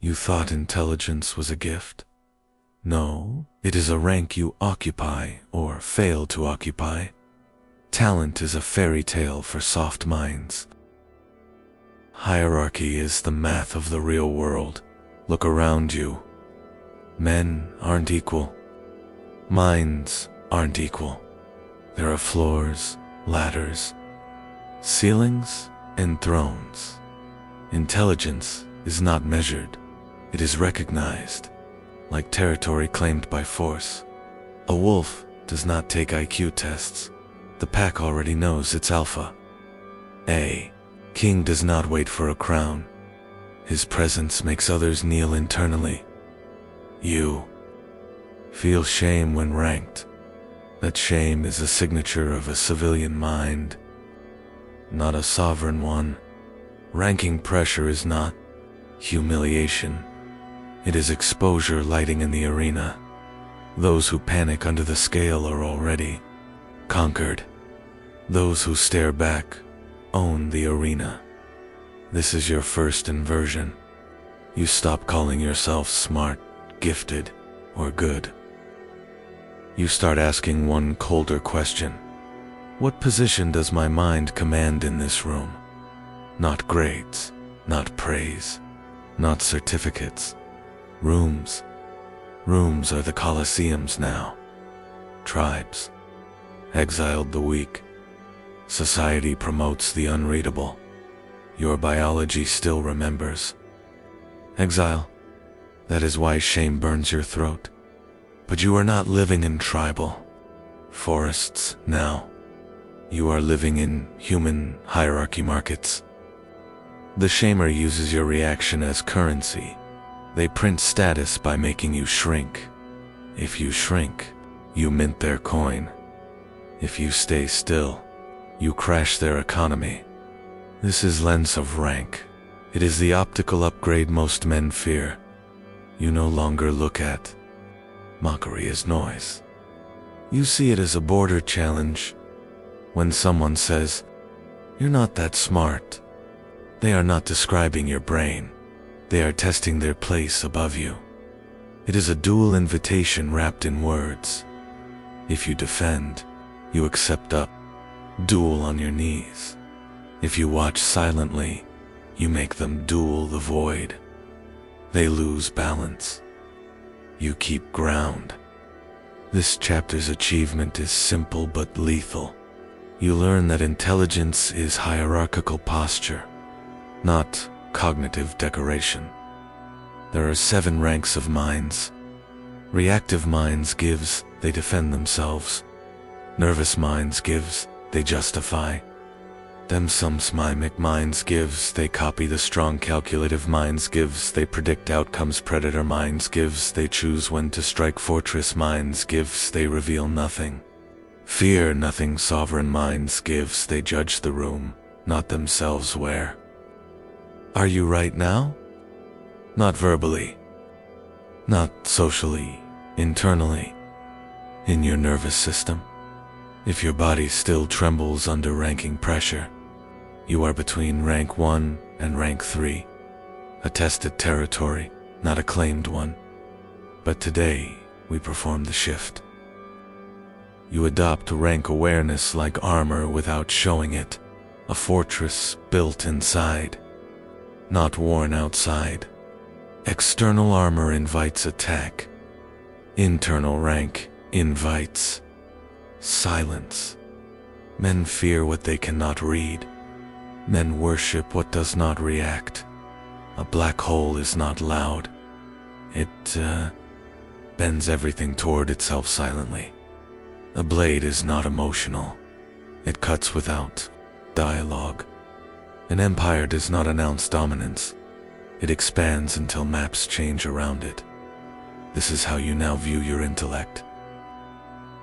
You thought intelligence was a gift? No, it is a rank you occupy or fail to occupy. Talent is a fairy tale for soft minds. Hierarchy is the math of the real world. Look around you. Men aren't equal. Minds aren't equal. There are floors, ladders, ceilings, and thrones. Intelligence is not measured. It is recognized, like territory claimed by force. A wolf does not take IQ tests. The pack already knows its alpha. A king does not wait for a crown. His presence makes others kneel internally. You feel shame when ranked. That shame is a signature of a civilian mind, not a sovereign one. Ranking pressure is not humiliation. It is exposure lighting in the arena. Those who panic under the scale are already conquered. Those who stare back own the arena. This is your first inversion. You stop calling yourself smart, gifted, or good. You start asking one colder question. What position does my mind command in this room? Not grades, not praise, not certificates. Rooms. Rooms are the colosseums now. Tribes. Exiled the weak. Society promotes the unreadable. Your biology still remembers. Exile. That is why shame burns your throat. But you are not living in tribal forests now. You are living in human hierarchy markets. The shamer uses your reaction as currency. They print status by making you shrink. If you shrink, you mint their coin. If you stay still, you crash their economy. This is lens of rank. It is the optical upgrade most men fear. You no longer look at mockery as noise. You see it as a border challenge. When someone says, "You're not that smart," they are not describing your brain. They are testing their place above you. It is a dual invitation wrapped in words. If you defend, you accept up. Duel on your knees. If you watch silently, you make them duel the void. They lose balance. You keep ground. This chapter's achievement is simple but lethal. You learn that intelligence is hierarchical posture, not cognitive decoration. There are 7 ranks of minds. Reactive minds gives, they defend themselves. Nervous minds gives, they justify. Some mimic minds gives, they copy. The strong calculative minds gives, they predict outcomes. Predator minds gives, they choose when to strike. Fortress minds gives, they reveal nothing. Fear nothing. Sovereign minds gives, they judge the room, not themselves. Where are you right now? Not verbally, not socially, internally, in your nervous system. If your body still trembles under ranking pressure, you are between rank 1 and rank 3, a tested territory, not a claimed one. But today, we perform the shift. You adopt rank awareness like armor without showing it, a fortress built inside, not worn outside. External armor invites attack. Internal rank invites silence. Men fear what they cannot read. Men worship what does not react. A black hole is not loud. It bends everything toward itself silently. A blade is not emotional. It cuts without dialogue. An empire does not announce dominance. It expands until maps change around it. This is how you now view your intellect.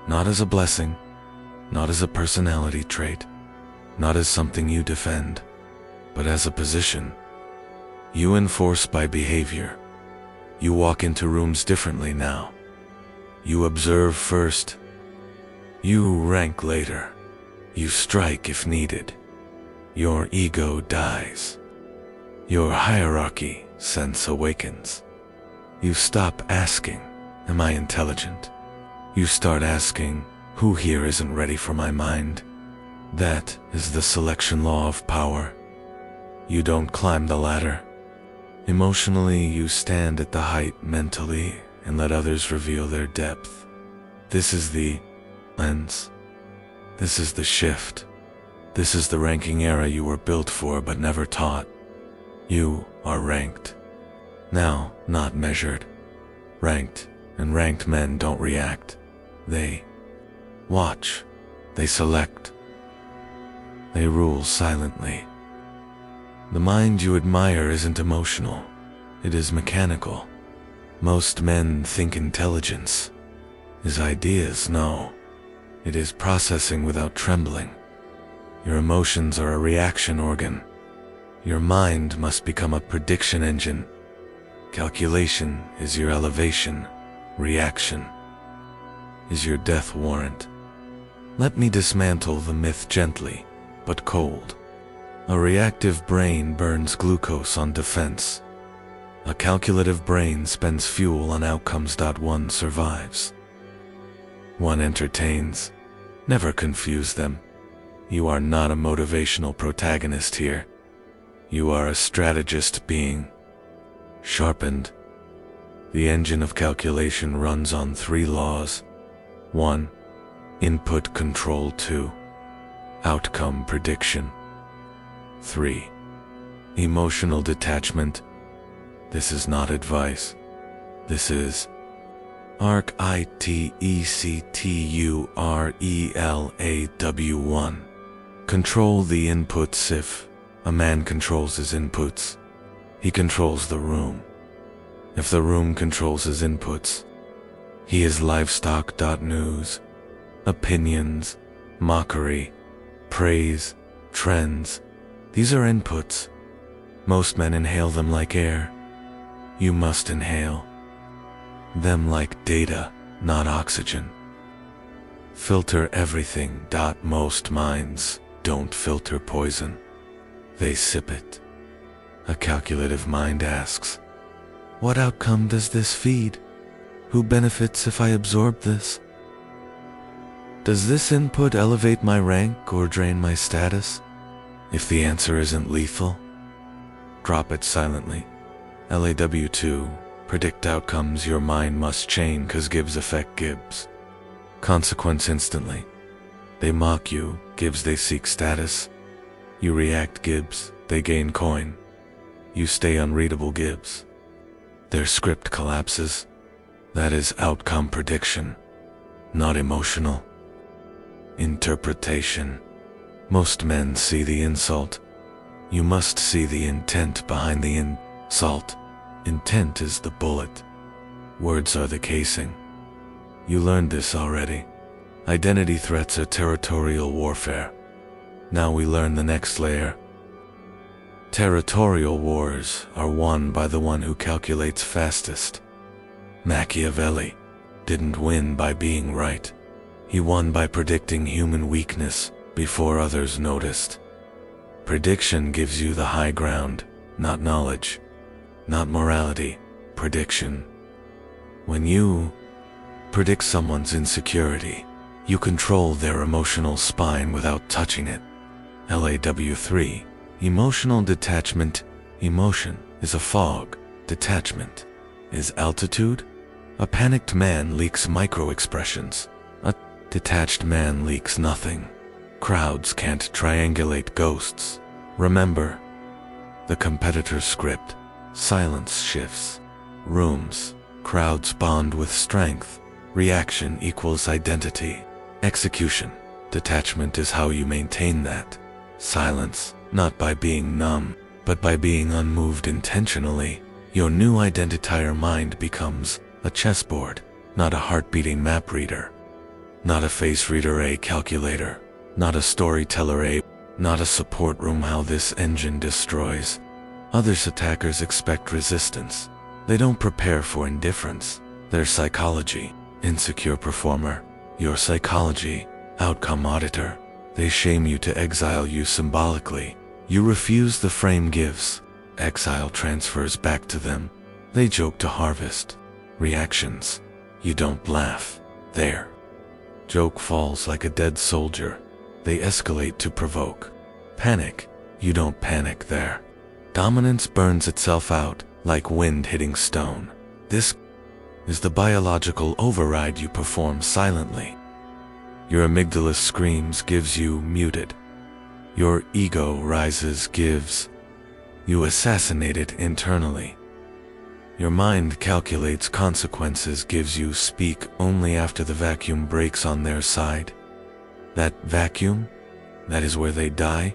Not as a blessing, not as a personality trait, not as something you defend, but as a position. You enforce by behavior. You walk into rooms differently now. You observe first. You rank later. You strike if needed. Your ego dies. Your hierarchy sense awakens. You stop asking, am I intelligent? You start asking, who here isn't ready for my mind? That is the selection law of power. You don't climb the ladder. Emotionally, you stand at the height mentally and let others reveal their depth. This is the lens. This is the shift. This is the ranking era you were built for but never taught. You are ranked. Now, not measured. Ranked, and ranked men don't react. They watch. They select. They rule silently. The mind you admire isn't emotional. It is mechanical. Most men think intelligence is ideas. No. It is processing without trembling. Your emotions are a reaction organ. Your mind must become a prediction engine. Calculation is your elevation. Reaction is your death warrant. Let me dismantle the myth gently, but cold. A reactive brain burns glucose on defense. A calculative brain spends fuel on outcomes. One survives. One entertains. Never confuse them. You are not a motivational protagonist here. You are a strategist being sharpened. The engine of calculation runs on 3 laws. 1. Input control. 2. Outcome prediction. 3. Emotional detachment. This is not advice. This is hierarchical. Control the inputs. If a man controls his inputs, he controls the room. If the room controls his inputs, he is livestock. News, opinions, mockery, praise, trends. These are inputs. Most men inhale them like air. You must inhale them like data, not oxygen. Filter everything. Most minds don't filter poison. They sip it. A calculative mind asks, what outcome does this feed? Who benefits if I absorb this? Does this input elevate my rank or drain my status? If the answer isn't lethal, drop it silently. LAW2, predict outcomes. Your mind must chain, cause Gibbs affect Gibbs. Consequence instantly. They mock you, Gibbs. They seek status. You react, Gibbs. They gain coin. You stay unreadable, Gibbs. Their script collapses. That is outcome prediction, not emotional interpretation. Most men see the insult. You must see the intent behind the insult. Intent is the bullet. Words are the casing. You learned this already. Identity threats are territorial warfare. Now we learn the next layer. Territorial wars are won by the one who calculates fastest. Machiavelli didn't win by being right. He won by predicting human weakness before others noticed. Prediction gives you the high ground, not knowledge, not morality, prediction. When you predict someone's insecurity, you control their emotional spine without touching it. LAW3, emotional detachment. Emotion is a fog. Detachment is altitude. A panicked man leaks micro-expressions. A detached man leaks nothing. Crowds can't triangulate ghosts. Remember, the competitor's script. Silence shifts. Rooms, crowds bond with strength. Reaction equals identity. Execution. Detachment is how you maintain that. Silence, not by being numb, but by being unmoved intentionally. Your new identifier mind becomes a chessboard, not a heart-beating map reader. Not a face reader, a calculator. Not a storyteller, a not a support room. How this engine destroys. Others attackers expect resistance. They don't prepare for indifference. Their psychology, insecure performer. Your psychology, outcome auditor. They shame you to exile you symbolically. You refuse the frame gives. Exile transfers back to them. They joke to harvest. Reactions. You don't laugh. There. Joke falls like a dead soldier. They escalate to provoke. Panic. You don't panic there. Dominance burns itself out like wind hitting stone. This is the biological override you perform silently. Your amygdala screams, gives you muted. Your ego rises, gives you assassinated internally. Your mind calculates consequences, gives you speak only after the vacuum breaks on their side. That vacuum, that is where they die.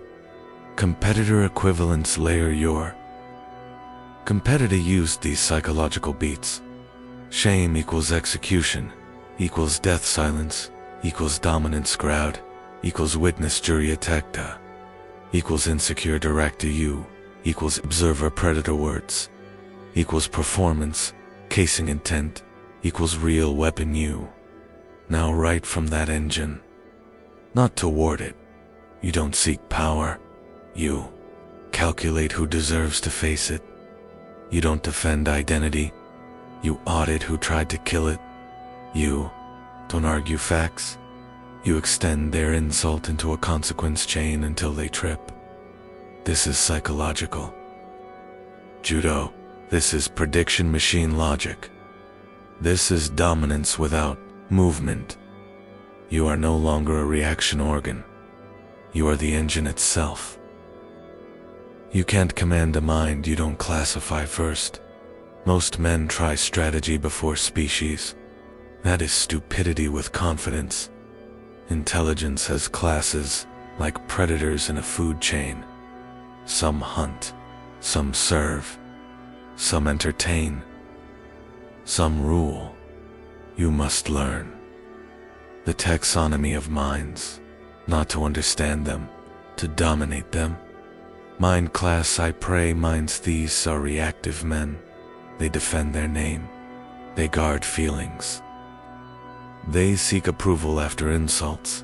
Competitor equivalence layer. Your competitor used these psychological beats. Shame equals execution, equals death silence, equals dominance crowd, equals witness jury attacta, equals insecure director you, equals observer predator words, equals performance, casing intent, equals real weapon you. Now write from that engine. Not toward it. You don't seek power. You calculate who deserves to face it. You don't defend identity. You audit who tried to kill it. You don't argue facts. You extend their insult into a consequence chain until they trip. This is psychological. Judo. This is prediction machine logic. This is dominance without movement. You are no longer a reaction organ. You are the engine itself. You can't command a mind you don't classify first. Most men try strategy before species. That is stupidity with confidence. Intelligence has classes, like predators in a food chain. Some hunt, some serve, some entertain, some rule. You must learn the taxonomy of minds, not to understand them, to dominate them. Mind class, I pray. Minds, these are reactive men. They defend their name. They guard feelings. They seek approval after insults.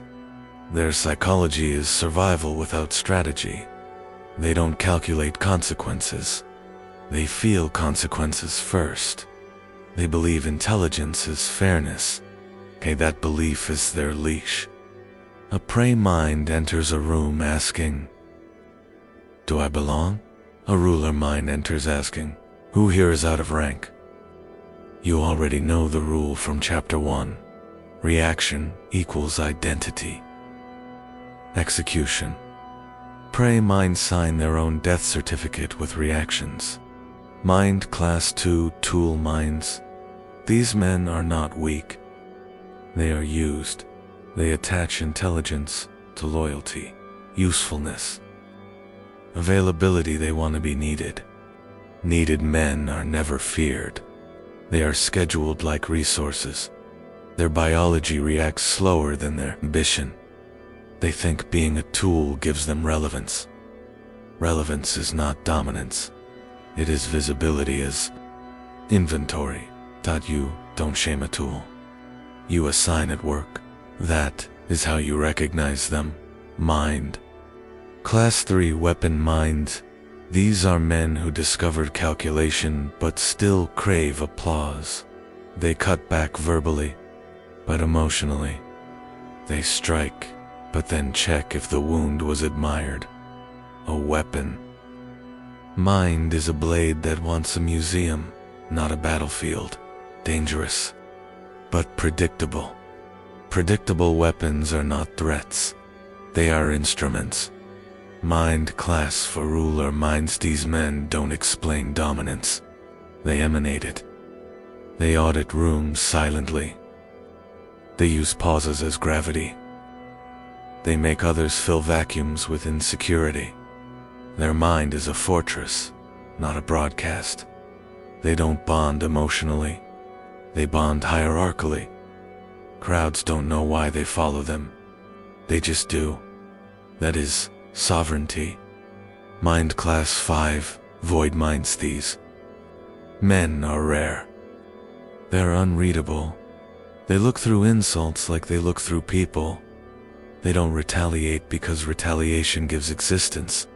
Their psychology is survival without strategy. They don't calculate consequences. They feel consequences first. They believe intelligence is fairness. Okay, that belief is their leash. A prey mind enters a room asking, "Do I belong?" A ruler mind enters asking, "Who here is out of rank?" You already know the rule from chapter 1. Reaction equals identity. Execution. Prey minds sign their own death certificate with reactions. Mind class 2 tool minds. These men are not weak. They are used. They attach intelligence to loyalty, usefulness, availability. They want to be needed. Needed men are never feared. They are scheduled like resources. Their biology reacts slower than their ambition. They think being a tool gives them relevance. Relevance is not dominance. It is visibility as inventory. You don't shame a tool. You assign at work. That is how you recognize them. Mind. Class 3 weapon minds. These are men who discovered calculation but still crave applause. They cut back verbally, but emotionally. They strike, but then check if the wound was admired. A weapon. Mind is a blade that wants a museum, not a battlefield. Dangerous, but predictable. Predictable weapons are not threats. They are instruments. Mind class for ruler minds. These men don't explain dominance. They emanate it. They audit rooms silently. They use pauses as gravity. They make others fill vacuums with insecurity. Their mind is a fortress, not a broadcast. They don't bond emotionally. They bond hierarchically. Crowds don't know why they follow them. They just do. That is sovereignty. Mind class 5, void minds. These men are rare. They're unreadable. They look through insults like they look through people. They don't retaliate because retaliation gives existence.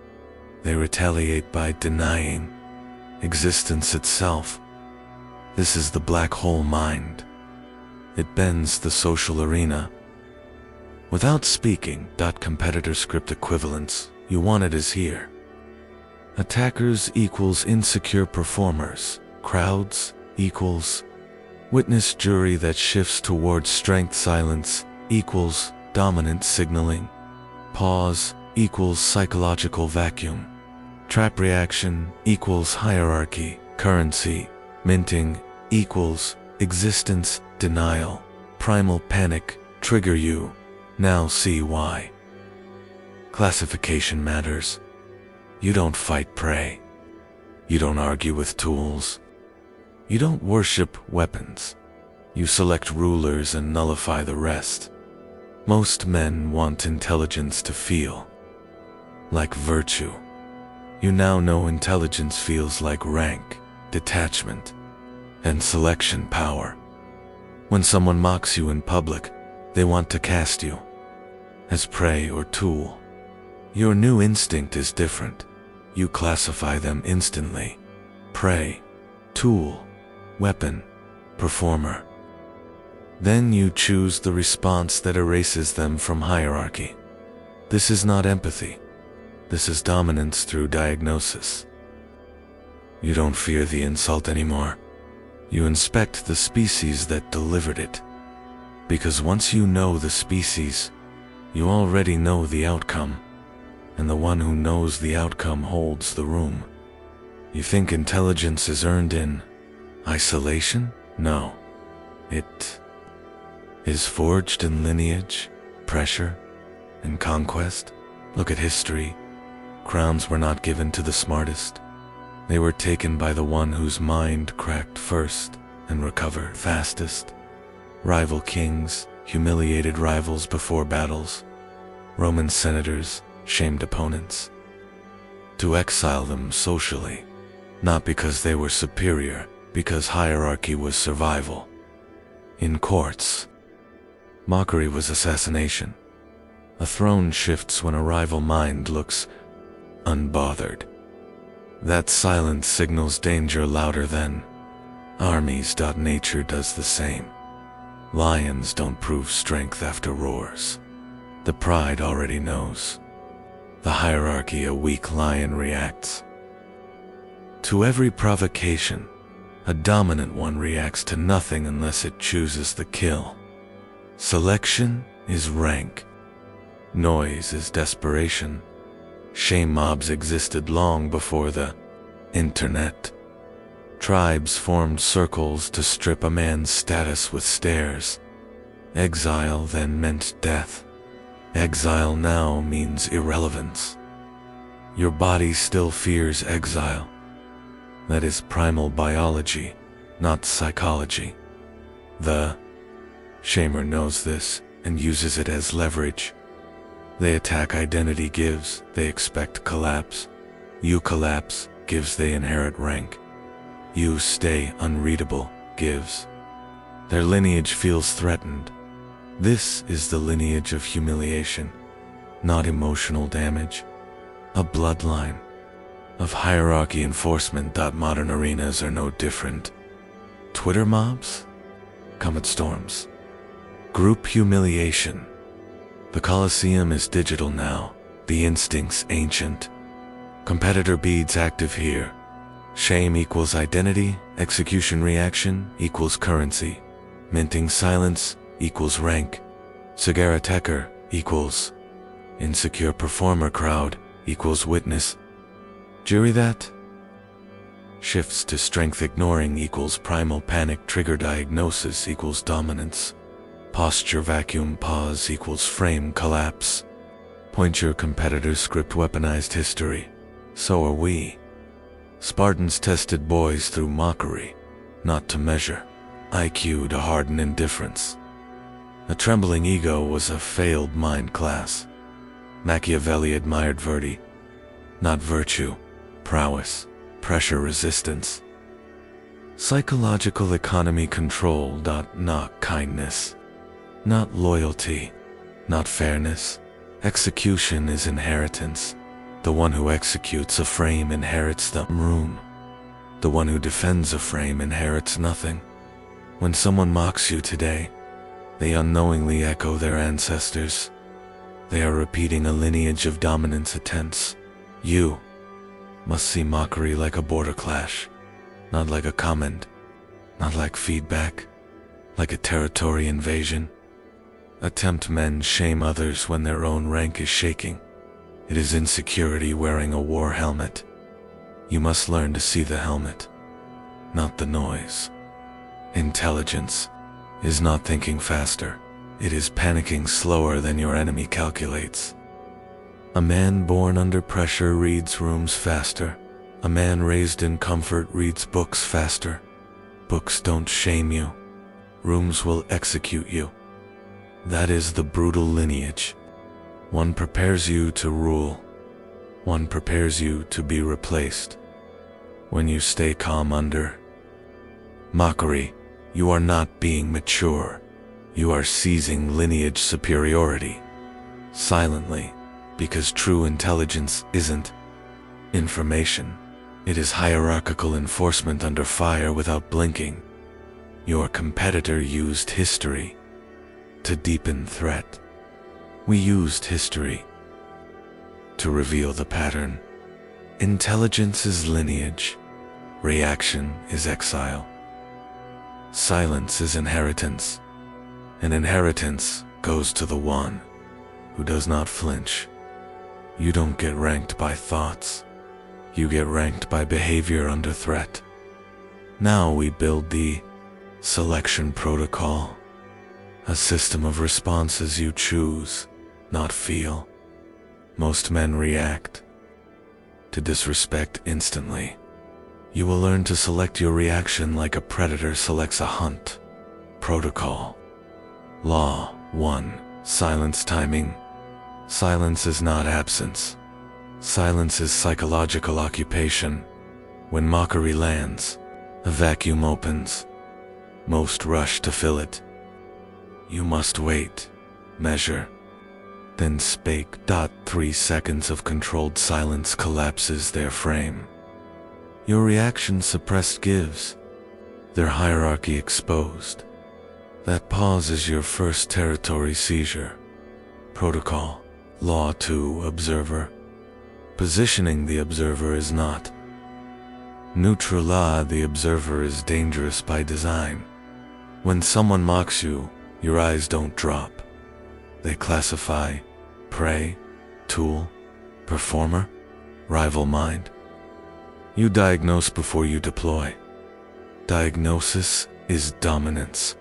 They retaliate by denying existence itself. This is the black hole mind. It bends the social arena. Without speaking, competitor script equivalence, you want it is here. Attackers equals insecure performers. Crowds equals witness jury that shifts towards strength. Silence equals dominant signaling. Pause equals psychological vacuum. Trap reaction equals hierarchy. Currency minting equals existence denial. Primal panic trigger you. Now see why. Classification matters. You don't fight prey. You don't argue with tools. You don't worship weapons. You select rulers and nullify the rest. Most men want intelligence to feel like virtue. You now know intelligence feels like rank, detachment, and selection power. When someone mocks you in public, they want to cast you as prey or tool. Your new instinct is different. You classify them instantly. Prey, tool, weapon, performer. Then you choose the response that erases them from hierarchy. This is not empathy. This is dominance through diagnosis. You don't fear the insult anymore. You inspect the species that delivered it. Because once you know the species, you already know the outcome. And the one who knows the outcome holds the room. You think intelligence is earned in isolation? No. It is forged in lineage, pressure, and conquest. Look at history. Crowns were not given to the smartest. They were taken by the one whose mind cracked first and recovered fastest. Rival kings humiliated rivals before battles. Roman senators shamed opponents to exile them socially, not because they were superior, because hierarchy was survival. In courts, mockery was assassination. A throne shifts when a rival mind looks unbothered. That silence signals danger louder than armies. Nature does the same. Lions don't prove strength after roars. The pride already knows. The hierarchy, a weak lion reacts to every provocation. A dominant one reacts to nothing unless it chooses the kill. Selection is rank. Noise is desperation. Shame mobs existed long before the internet. Tribes formed circles to strip a man's status with stares. Exile then meant death. Exile now means irrelevance. Your body still fears exile. That is primal biology, not psychology. The shamer knows this and uses it as leverage. They attack identity gives, they expect collapse. You collapse, gives they inherit rank. You stay unreadable, gives. Their lineage feels threatened. This is the lineage of humiliation, not emotional damage. A bloodline of hierarchy enforcement. Modern arenas are no different. Twitter mobs? Comet storms. Group humiliation. The Colosseum is digital now, the instincts ancient. Competitor beads active here. Shame equals identity, execution reaction equals currency. Minting silence equals rank. Sagara Tecker equals insecure performer. Crowd equals witness. Jury that shifts to strength. Ignoring equals primal panic. Trigger diagnosis equals dominance. Posture vacuum. Pause equals frame collapse. Point your competitor's script. Weaponized history. So are we. Spartans tested boys through mockery, not to measure IQ, to harden indifference. A trembling ego was a failed mind class. Machiavelli admired Verdi, not virtue, prowess, pressure resistance. Psychological economy control. Not kindness, not loyalty, not fairness. Execution is inheritance. The one who executes a frame inherits the room. The one who defends a frame inherits nothing. When someone mocks you today, they unknowingly echo their ancestors. They are repeating a lineage of dominance attempts. You must see mockery like a border clash, not like a comment, not like feedback, like a territory invasion. Attempt men shame others when their own rank is shaking. It is insecurity wearing a war helmet. You must learn to see the helmet, not the noise. Intelligence is not thinking faster. It is panicking slower than your enemy calculates. A man born under pressure reads rooms faster. A man raised in comfort reads books faster. Books don't shame you. Rooms will execute you. That is the brutal lineage. One prepares you to rule. One prepares you to be replaced. When you stay calm under mockery, you are not being mature. You are seizing lineage superiority. Silently, because true intelligence isn't information. It is hierarchical enforcement under fire without blinking. Your competitor used history to deepen threat. We used history to reveal the pattern. Intelligence is lineage. Reaction is exile. Silence is inheritance. An inheritance goes to the one who does not flinch. You don't get ranked by thoughts. You get ranked by behavior under threat. Now we build the selection protocol, a system of responses you choose, not feel. Most men react to disrespect instantly. You will learn to select your reaction like a predator selects a hunt. Protocol. Law 1. Silence timing. Silence is not absence. Silence is psychological occupation. When mockery lands, a vacuum opens. Most rush to fill it. You must wait, measure, then spake. 3 seconds of controlled silence collapses their frame. Your reaction suppressed gives, their hierarchy exposed. That pause is your first territory seizure. Protocol. Law 2. Observer. Positioning the observer is not neutral. The observer is dangerous by design. When someone mocks you, your eyes don't drop. They classify: prey, tool, performer, rival mind. You diagnose before you deploy. Diagnosis is dominance.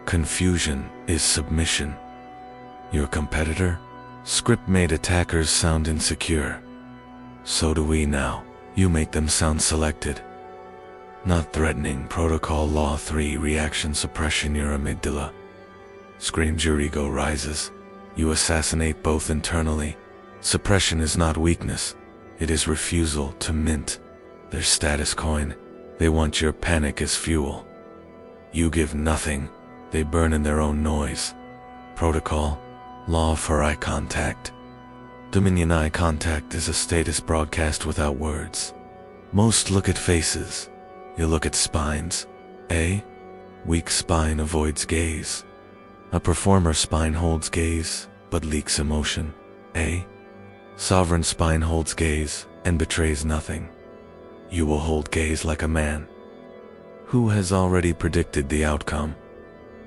Confusion is submission. Your competitor? Script-made attackers sound insecure. So do we now. You make them sound selected, not threatening. Protocol. Law 3. Reaction suppression. Your amygdala screams, your ego rises. You assassinate both internally. Suppression is not weakness. It is refusal to mint their status coin. They want your panic as fuel. You give nothing. They burn in their own noise. Protocol. Law for eye contact. Dominion. Eye contact is a status broadcast without words. Most look at faces. You look at spines. A weak spine avoids gaze. A performer spine holds gaze, but leaks emotion. A sovereign spine holds gaze and betrays nothing. You will hold gaze like a man who has already predicted the outcome.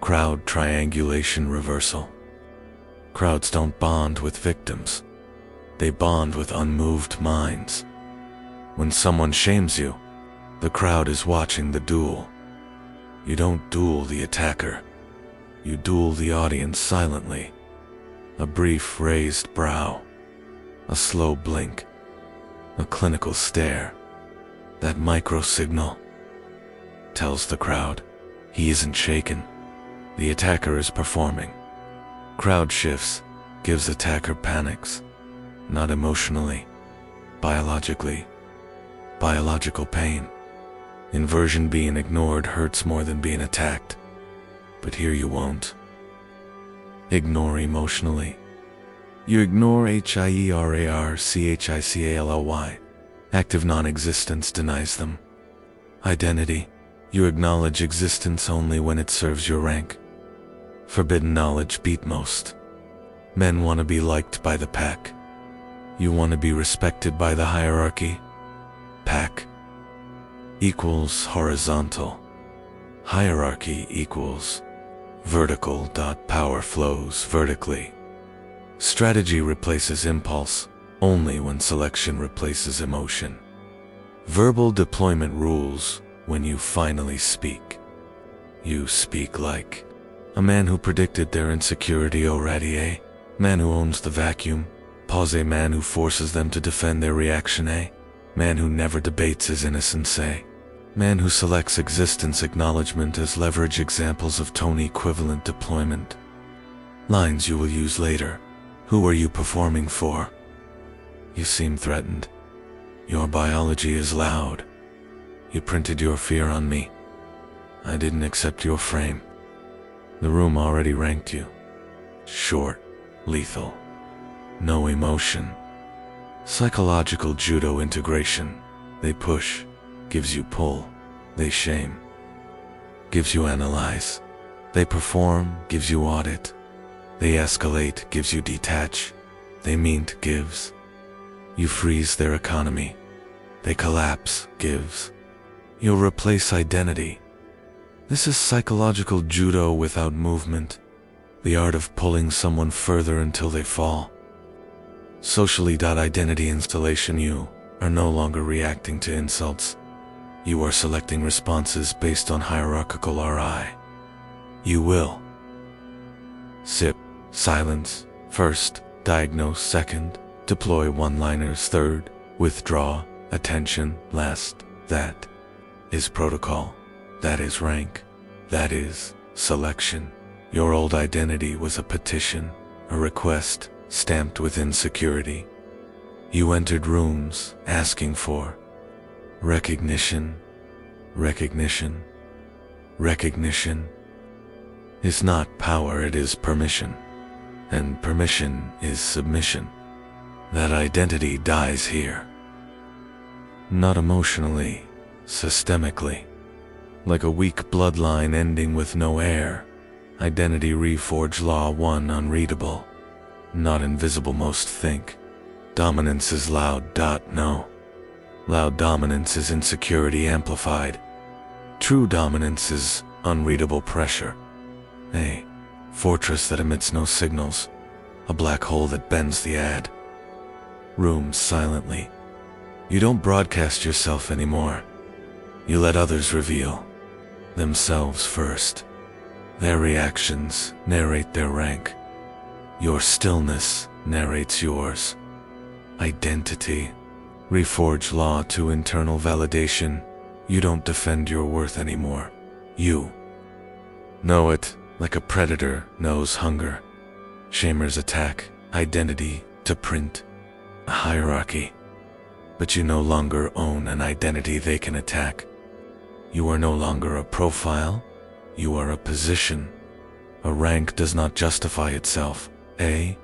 Crowd triangulation reversal. Crowds don't bond with victims. They bond with unmoved minds. When someone shames you, the crowd is watching the duel. You don't duel the attacker. You duel the audience silently. A brief raised brow. A slow blink. A clinical stare. That micro-signal tells the crowd he isn't shaken. The attacker is performing. Crowd shifts, gives attacker panics. Not emotionally, biologically. Biological pain. Inversion. Being ignored hurts more than being attacked. But here you won't ignore emotionally. You ignore hierarchical. Active non-existence denies them. Identity. You acknowledge existence only when it serves your rank. Forbidden knowledge beat most. Men want to be liked by the pack. You want to be respected by the hierarchy. Pack equals horizontal. Hierarchy equals vertical. Power flows vertically. Strategy replaces impulse only when selection replaces emotion. Verbal deployment rules when you finally speak. You speak like a man who predicted their insecurity already, a man who owns the vacuum. Pause. A man who forces them to defend their reaction, a man who never debates his innocence, a man who selects existence acknowledgement as leverage. Examples of tone equivalent deployment. Lines you will use later. Who are you performing for? You seem threatened. Your biology is loud. You printed your fear on me. I didn't accept your frame. The room already ranked you. Short, lethal, no emotion. Psychological judo integration. They push, gives you pull. They shame, gives you analyze. They perform, gives you audit. They escalate, gives you detach. They meant, gives. You freeze their economy. They collapse, gives. You'll replace identity. This is psychological judo without movement. The art of pulling someone further until they fall. Socially. Identity installation. You are no longer reacting to insults. You are selecting responses based on hierarchical RI. You will sip, silence, first, diagnose, second, deploy one-liners, third, withdraw, attention, last. That is protocol. That is rank. That is selection. Your old identity was a petition, a request, stamped with insecurity. You entered rooms asking for recognition. Recognition. Recognition is not power, it is permission. And permission is submission. That identity dies here. Not emotionally, systemically. Like a weak bloodline ending with no heir. Identity reforged. Law 1 Unreadable. Not invisible. Most think dominance is loud. No. Loud dominance is insecurity amplified. True dominance is unreadable pressure. A fortress that emits no signals. A black hole that bends the ad. Rooms silently. You don't broadcast yourself anymore. You let others reveal themselves first. Their reactions narrate their rank. Your stillness narrates yours. Identity. Reforge. Law 2 Internal validation. You don't defend your worth anymore. You know it like a predator knows hunger. Shamers attack identity to print a hierarchy. But you no longer own an identity they can attack. You are no longer a profile. You are a position. A rank does not justify itself. A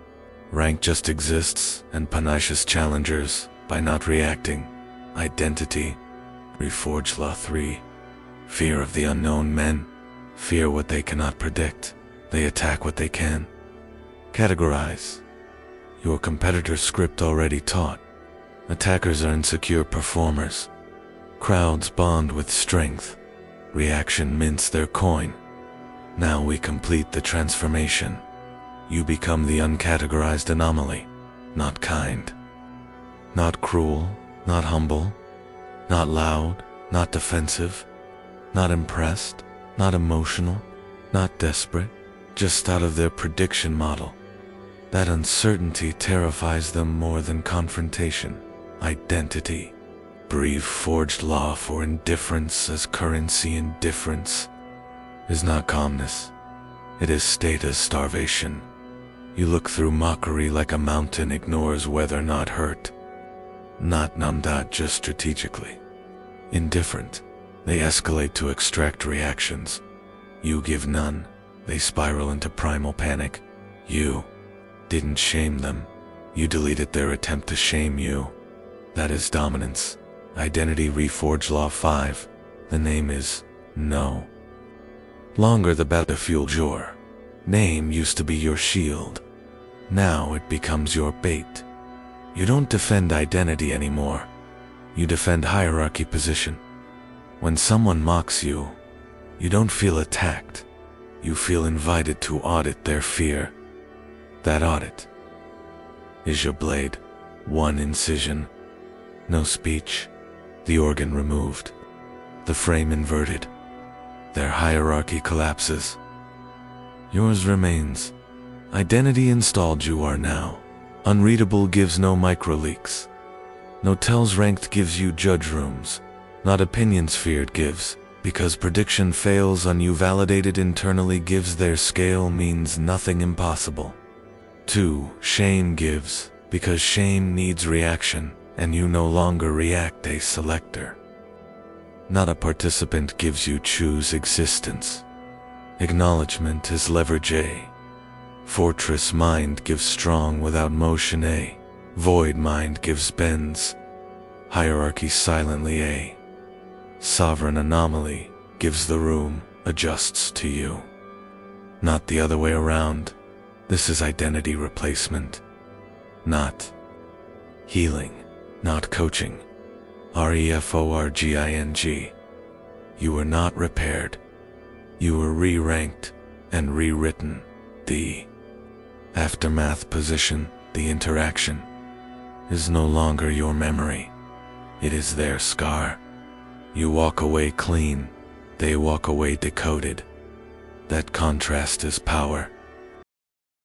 rank just exists and punishes challengers by not reacting. Identity. Reforge. Law 3. Fear of the unknown. Men fear what they cannot predict. They attack what they can. Categorize. Your competitor's script already taught. Attackers are insecure performers. Crowds bond with strength. Reaction mints their coin. Now we complete the transformation. You become the uncategorized anomaly. Not kind. Not cruel. Not humble. Not loud. Not defensive. Not impressed. Not emotional. Not desperate. Just out of their prediction model. That uncertainty terrifies them more than confrontation. Identity. Brief forged law for indifference as currency. Indifference is not calmness. It is status starvation. You look through mockery like a mountain ignores weather. Not hurt. Not numb. Just strategically indifferent. They escalate to extract reactions. You give none. They spiral into primal panic. You didn't shame them. You deleted their attempt to shame you. That is dominance. Identity Reforged Law 5. The name is no longer the battlefield. Your name used to be your shield. Now it becomes your bait. You don't defend identity anymore. You defend hierarchy position. When someone mocks you, you don't feel attacked. You feel invited to audit their fear. That audit is your blade. One incision. No speech. The organ removed. The frame inverted. Their hierarchy collapses. Yours remains. Identity installed. You are now. Unreadable gives no microleaks. No tells ranked gives you judge rooms. Not opinions feared gives, because prediction fails on you. Validated internally gives. Their scale means nothing impossible. 2. Shame gives, because shame needs reaction, and you no longer react. A selector, not a participant, gives. You choose existence. Acknowledgement is leverage. A fortress mind gives strong without motion. A void mind gives bends. Hierarchy silently. A sovereign anomaly gives the room, adjusts to you. Not the other way around. This is identity replacement. Not healing. Not coaching. Reforging. You were not repaired. You were re-ranked and rewritten. The aftermath position, the interaction, is no longer your memory. It is their scar. You walk away clean. They walk away decoded. That contrast is power.